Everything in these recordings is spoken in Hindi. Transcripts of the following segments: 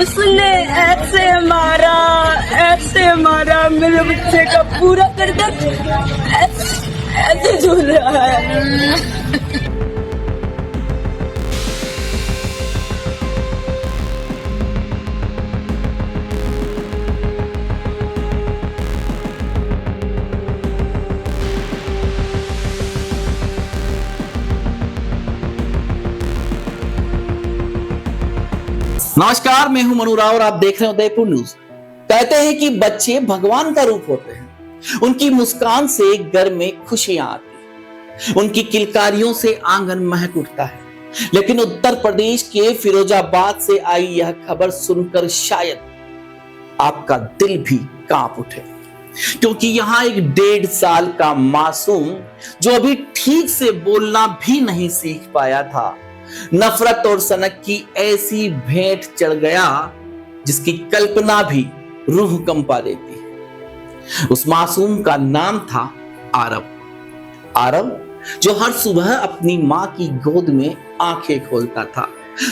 उसने ऐसे मारा मेरे बच्चे का पूरा गर्दन ऐसे झूल रहा है। नमस्कार, मैं हूं मनु राव और आप देख रहे हैं उदयपुर न्यूज। कहते हैं कि बच्चे भगवान का रूप होते हैं। उनकी मुस्कान से घर में खुशियां आती, उनकी किलकारियों से आंगन महक उठता है। लेकिन उत्तर प्रदेश के फिरोजाबाद से आई यह खबर सुनकर शायद आपका दिल भी कांप उठे, क्योंकि यहां एक 1.5 साल का मासूम जो अभी ठीक से बोलना भी नहीं सीख पाया था, नफरत और सनक की ऐसी भेंट चढ़ गया जिसकी कल्पना भी रूह कंपा देती है। उस मासूम का नाम था आरव, जो हर सुबह अपनी मां की गोद में आंखें खोलता था,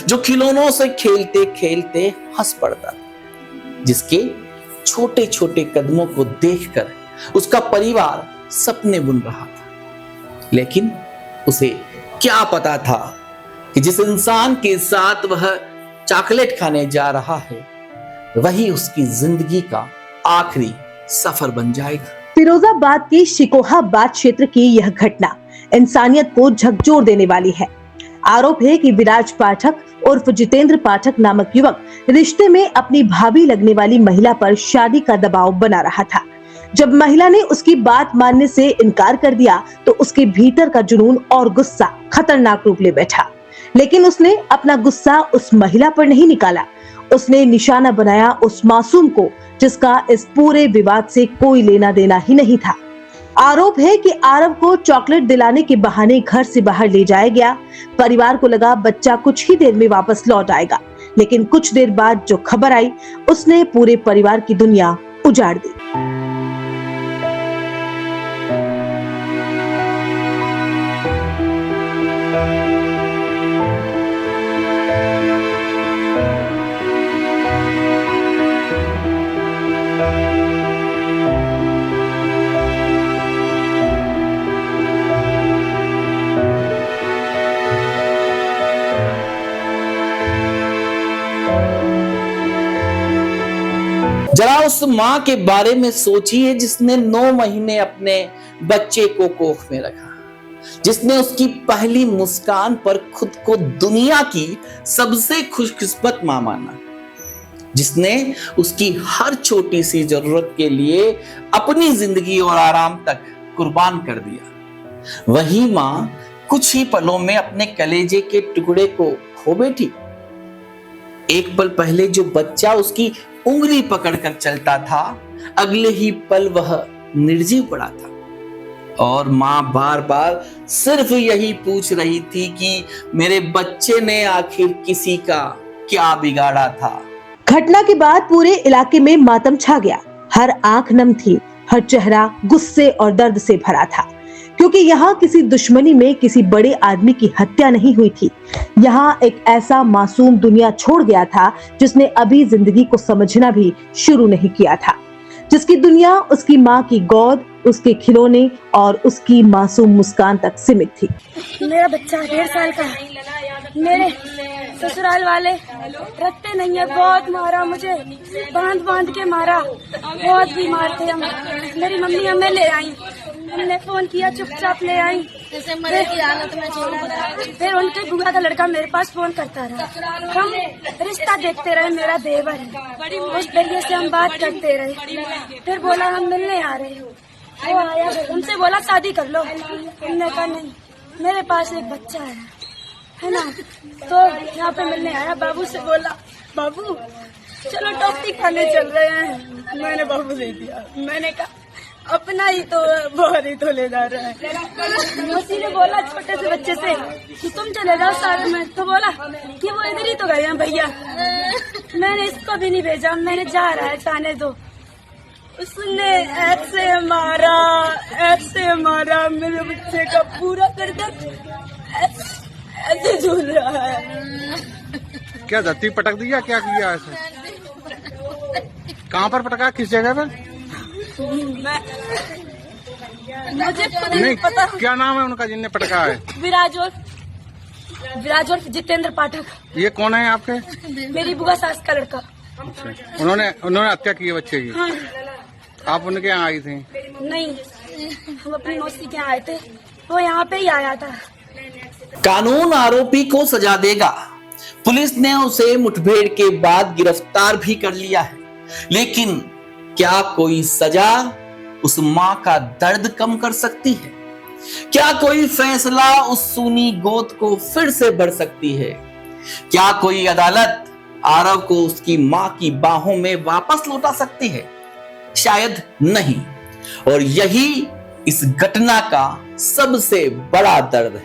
जो खिलौनों से खेलते खेलते हंस पड़ता था, जिसके छोटे छोटे कदमों को देखकर उसका परिवार सपने बुन रहा था। लेकिन उसे क्या पता था कि जिस इंसान के साथ वह चॉकलेट खाने जा रहा है वही उसकी जिंदगी का आखिरी सफर बन जाएगा। फिरोजाबाद के शिकोहाबाद क्षेत्र की यह घटना इंसानियत को झकझोर देने वाली है। आरोप है कि विराज पाठक उर्फ जितेंद्र पाठक नामक युवक रिश्ते में अपनी भाभी लगने वाली महिला पर शादी का दबाव बना रहा था। जब महिला ने उसकी बात मानने से इनकार कर दिया तो उसके भीतर का जुनून और गुस्सा खतरनाक रूप ले बैठा। लेकिन उसने अपना गुस्सा उस महिला पर नहीं निकाला, उसने निशाना बनाया उस मासूम को जिसका इस पूरे विवाद से कोई लेना देना ही नहीं था। आरोप है कि आरव को चॉकलेट दिलाने के बहाने घर से बाहर ले जाया गया। परिवार को लगा बच्चा कुछ ही देर में वापस लौट आएगा, लेकिन कुछ देर बाद जो खबर आई उसने पूरे परिवार की दुनिया उजाड़ दी। जरा उस मां के बारे में सोचिए जिसने 9 महीने अपने बच्चे को कोख में रखा, जिसने उसकी पहली मुस्कान पर खुद को दुनिया की सबसे खुशकिस्मत मां माना, जिसने उसकी हर छोटी सी जरूरत के लिए अपनी जिंदगी और आराम तक कुर्बान कर दिया। वही मां कुछ ही पलों में अपने कलेजे के टुकड़े को खो बैठी। एक पल पहले जो बच्चा उसकी उंगली पकड़कर चलता था, अगले ही पल वह निर्जीव पड़ा था। और मां बार बार सिर्फ यही पूछ रही थी कि मेरे बच्चे ने आखिर किसी का क्या बिगाड़ा था। घटना के बाद पूरे इलाके में मातम छा गया। हर आंख नम थी, हर चेहरा गुस्से और दर्द से भरा था, क्योंकि यहाँ किसी दुश्मनी में किसी बड़े आदमी की हत्या नहीं हुई थी। यहाँ एक ऐसा मासूम दुनिया छोड़ गया था जिसने अभी जिंदगी को समझना भी शुरू नहीं किया था, जिसकी दुनिया उसकी माँ की गोद, उसके खिलौने और उसकी मासूम मुस्कान तक सीमित थी। मेरा बच्चा 1.5 साल का है। मेरे ससुराल वाले रखते नहीं है, बहुत मारा मुझे, बांध के मारा, बहुत बीमार थे हम। मेरी मम्मी हमें ले आई, हमने फोन किया, चुपचाप ले आई। फिर उनके बुआ का लड़का मेरे पास फोन करता रहा, हम रिश्ता देखते रहे, मेरा देवर है, उस तरीके से हम बात करते रहे। फिर बोला हम मिलने आ रहे हो, वो आया, हमसे बोला शादी कर लो। हमने कहा नहीं, मेरे पास एक बच्चा है ना। तो यहाँ पे मिलने आया, बाबू से बोला बाबू चलो टॉफी खाने चल रहे हैं। मैंने बाबू दे दिया, मैंने कहा अपना ही तो बहुत ही तो ले जा रहा है। उसी ने बोला छोटे से बच्चे से कि तुम चले जाओ साथ में, तो बोला कि वो इधर ही तो गए हैं भैया। मैंने इसको भी नहीं भेजा, मैंने जा रहा है जाने दो। उसने ऐसे मारा मेरे बच्चे का पूरा गर्दन ऐसे झूल रहा है। क्या धरती पटक दिया, क्या किया ऐसे? कहाँ पर पटका, किस जगह पर? मुझे नहीं पता। क्या नाम है उनका जिनने पटका है? विराज और जितेंद्र पाठक। ये कौन है आपके? मेरी बुआ सास का लड़का। उन्होंने हत्या की है बच्चे की। हाँ। आप उनके यहाँ आई थी? नहीं, हम अपनी मौसी के यहाँ आए थे, वो यहाँ पे ही आया था। कानून आरोपी को सजा देगा। पुलिस ने उसे मुठभेड़ के बाद गिरफ्तार भी कर लिया है, लेकिन क्या कोई सजा उस मां का दर्द कम कर सकती है? क्या कोई फैसला उस सूनी गोद को फिर से बढ़ सकती है? क्या कोई अदालत आरव को उसकी मां की बाहों में वापस लौटा सकती है? शायद नहीं। और यही इस घटना का सबसे बड़ा दर्द है।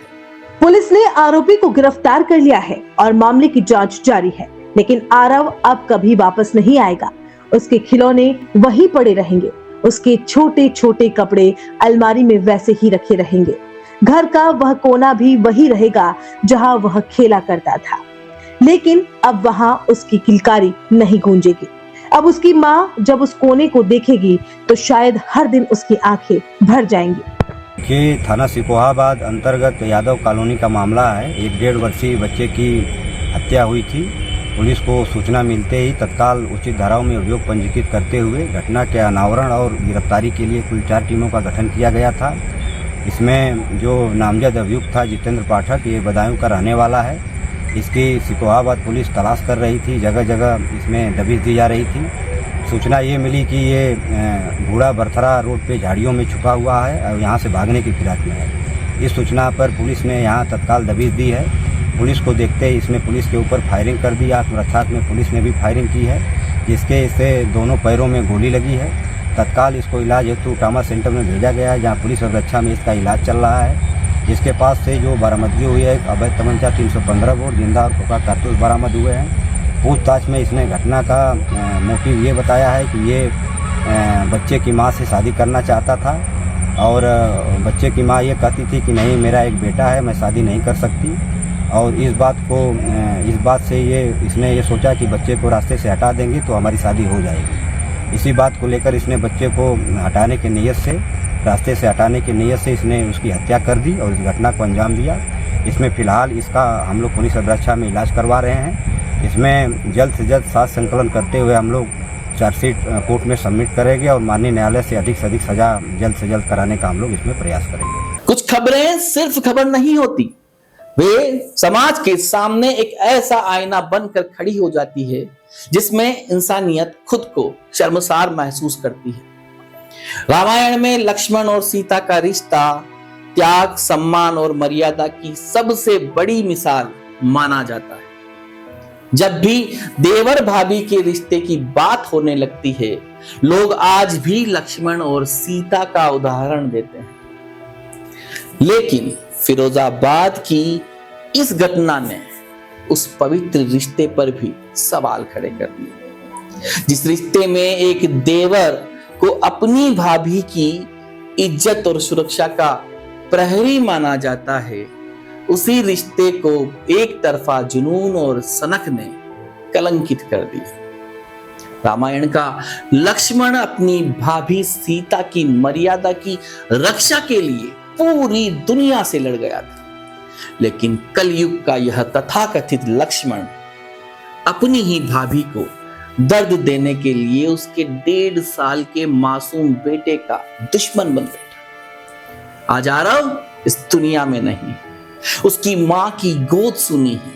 पुलिस ने आरोपी को गिरफ्तार कर लिया है और मामले की जांच जारी है, लेकिन आरव अब कभी वापस नहीं आएगा। उसके खिलौने वहीं पड़े रहेंगे, उसके छोटे छोटे कपड़े अलमारी में वैसे ही रखे रहेंगे, घर का वह कोना भी वही रहेगा जहां वह खेला करता था। लेकिन अब वहां उसकी किलकारी नहीं गूंजेगी। अब उसकी माँ जब उस कोने को देखेगी तो शायद हर दिन उसकी आंखें भर जाएंगी। ये थाना सिकोहाबाद अंतर्गत यादव कॉलोनी का मामला है। एक 1.5 वर्षीय बच्चे की हत्या हुई थी। पुलिस को सूचना मिलते ही तत्काल उचित धाराओं में अभियोग पंजीकृत करते हुए घटना के अनावरण और गिरफ्तारी के लिए कुल 4 टीमों का गठन किया गया था। इसमें जो नामजद अभियुक्त था जितेंद्र पाठक, ये बदायूं का रहने वाला है। इसकी सिकोहाबाद पुलिस तलाश कर रही थी, जगह जगह इसमें दबिश दी जा रही थी। सूचना ये मिली कि ये बूढ़ा बरथरा रोड पे झाड़ियों में छुपा हुआ है और यहाँ से भागने की फिराक में है। इस सूचना पर पुलिस ने यहाँ तत्काल दबिश दी है। पुलिस को देखते ही इसने पुलिस के ऊपर फायरिंग कर दी। आत्मरक्षा में पुलिस ने भी फायरिंग की है, जिसके इससे दोनों पैरों में गोली लगी है। तत्काल इसको इलाज हेतु ट्रामा सेंटर में भेजा गया है, जहाँ पुलिस अभिरक्षा में इसका इलाज चल रहा है। इसके पास से जो बरामदगी हुई है, एक अवैध तमंचा 315 बोर, जिंदा और खोखा कारतूस बरामद हुए हैं। पूछताछ में इसने घटना का मोटिव ये बताया है कि ये बच्चे की मां से शादी करना चाहता था और बच्चे की मां ये कहती थी कि नहीं, मेरा एक बेटा है, मैं शादी नहीं कर सकती। और इस बात से इसने ये सोचा कि बच्चे को रास्ते से हटा देंगे तो हमारी शादी हो जाएगी। इसी बात को लेकर इसने बच्चे को हटाने की नीयत से, रास्ते से हटाने की नीयत से इसने उसकी हत्या कर दी और इस घटना को अंजाम दिया। इसमें फ़िलहाल इसका हम लोग पुलिस अभिरक्षा में इलाज करवा रहे हैं। इसमें जल्द से जल्द साक्ष्य संकलन करते हुए हम लोग चार्जशीट कोर्ट में सबमिट करेंगे और माननीय न्यायालय से अधिक सजा जल्द से जल्द कराने का हम लोग इसमें प्रयास करेंगे। कुछ खबरें सिर्फ खबर नहीं होती, वे समाज के सामने एक ऐसा आईना बनकर खड़ी हो जाती है जिसमें इंसानियत खुद को शर्मसार महसूस करती है। रामायण में लक्ष्मण और सीता का रिश्ता त्याग, सम्मान और मर्यादा की सबसे बड़ी मिसाल माना जाता है। जब भी देवर भाभी के रिश्ते की बात होने लगती है, लोग आज भी लक्ष्मण और सीता का उदाहरण देते हैं। लेकिन फिरोजाबाद की इस घटना ने उस पवित्र रिश्ते पर भी सवाल खड़े कर दिए। जिस रिश्ते में एक देवर को अपनी भाभी की इज्जत और सुरक्षा का प्रहरी माना जाता है, उसी रिश्ते को एक तरफा जुनून और सनक ने कलंकित कर दिया। रामायण का लक्ष्मण अपनी भाभी सीता की मर्यादा की रक्षा के लिए पूरी दुनिया से लड़ गया था, लेकिन कलयुग का यह तथाकथित लक्ष्मण अपनी ही भाभी को दर्द देने के लिए उसके 1.5 साल के मासूम बेटे का दुश्मन बन बैठा। आज आरव इस दुनिया में नहीं, उसकी मां की गोद सुनी है,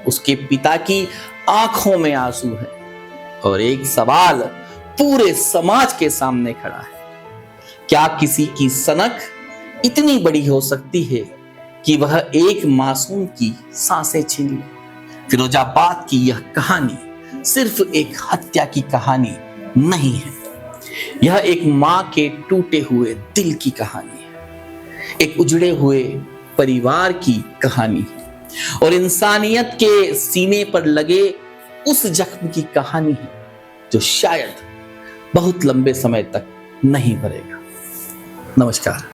उसके पिता की आंखों में आंसू है और एक सवाल पूरे समाज के सामने खड़ा है। क्या किसी की सनक इतनी बड़ी हो सकती है कि वह एक मासूम की सांसें छीन ले? फिरोजाबाद की यह कहानी सिर्फ एक हत्या की कहानी नहीं है, यह एक मां के टूटे हुए दिल की कहानी है, एक उजड़े हुए परिवार की कहानी है और इंसानियत के सीने पर लगे उस जख्म की कहानी है जो शायद बहुत लंबे समय तक नहीं भरेगा। नमस्कार।